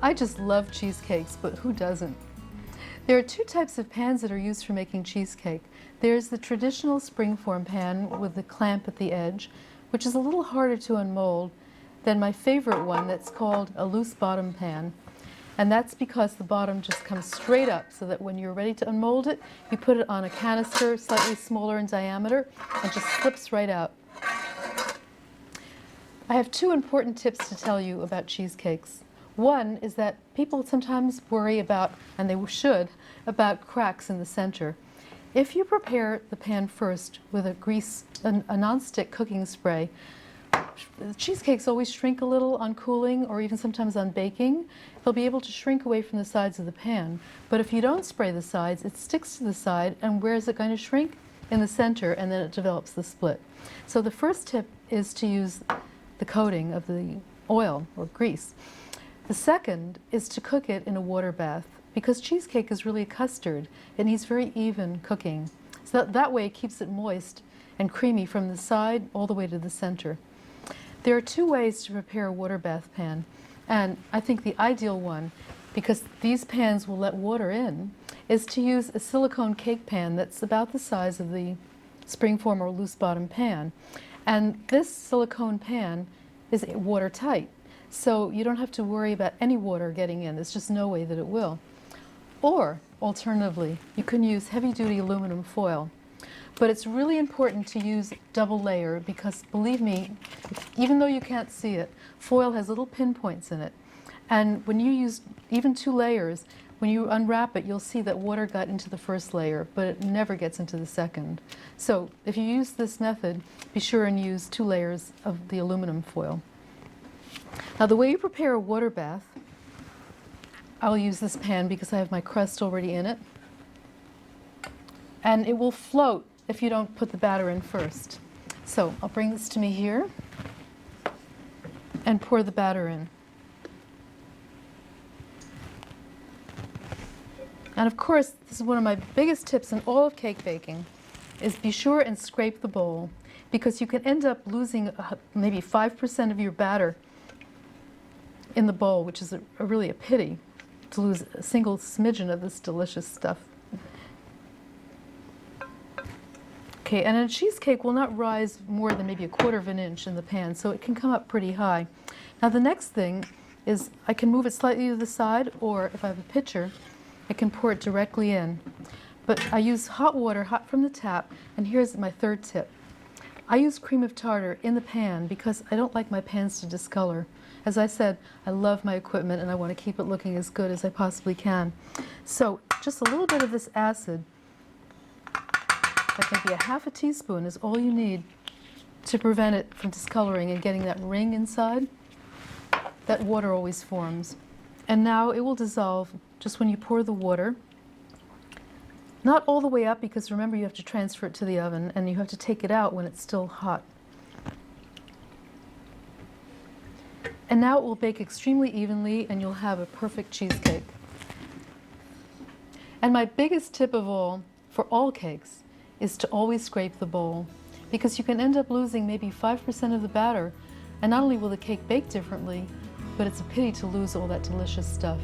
I just love cheesecakes, but who doesn't? There are two types of pans that are used for making cheesecake. There's the traditional springform pan with the clamp at the edge, which is a little harder to unmold than my favorite one that's called a loose bottom pan. And that's because the bottom just comes straight up so that when you're ready to unmold it, you put it on a canister slightly smaller in diameter and just slips right out. I have two important tips to tell you about cheesecakes. One is that people sometimes worry about, and they should, about cracks in the center. If you prepare the pan first with a nonstick cooking spray, the cheesecakes always shrink a little on cooling or even sometimes on baking. They'll be able to shrink away from the sides of the pan. But if you don't spray the sides, it sticks to the side, and where is it going to shrink? In the center, and then it develops the split. So the first tip is to use the coating of the oil or grease. The second is to cook it in a water bath, because cheesecake is really a custard. It needs very even cooking. So that way it keeps it moist and creamy from the side all the way to the center. There are two ways to prepare a water bath pan, and I think the ideal one, because these pans will let water in, is to use a silicone cake pan that's about the size of the springform or loose bottom pan. And this silicone pan is watertight, so you don't have to worry about any water getting in. There's just no way that it will. Or, alternatively, you can use heavy-duty aluminum foil. But it's really important to use double layer because, believe me, even though you can't see it, foil has little pinpoints in it. And when you use even 2 layers, when you unwrap it, you'll see that water got into the first layer, but it never gets into the second. So if you use this method, be sure and use 2 layers of the aluminum foil. Now, the way you prepare a water bath, I'll use this pan because I have my crust already in it. And it will float if you don't put the batter in first. So I'll bring this to me here and pour the batter in. And of course, this is one of my biggest tips in all of cake baking, is be sure and scrape the bowl, because you can end up losing maybe 5% of your batter in the bowl, which is really a pity, to lose a single smidgen of this delicious stuff. Okay, and a cheesecake will not rise more than maybe 1/4 of an inch in the pan, so it can come up pretty high. Now the next thing is I can move it slightly to the side, or if I have a pitcher, I can pour it directly in. But I use hot water, hot from the tap, and here's my third tip. I use cream of tartar in the pan because I don't like my pans to discolor. As I said, I love my equipment and I want to keep it looking as good as I possibly can. So just a little bit of this acid, like maybe a ½ teaspoon, is all you need to prevent it from discoloring and getting that ring inside that water always forms. And now it will dissolve just when you pour the water. Not all the way up, because remember you have to transfer it to the oven and you have to take it out when it's still hot. And now it will bake extremely evenly and you'll have a perfect cheesecake. And my biggest tip of all, for all cakes, is to always scrape the bowl, because you can end up losing maybe 5% of the batter, and not only will the cake bake differently, but it's a pity to lose all that delicious stuff.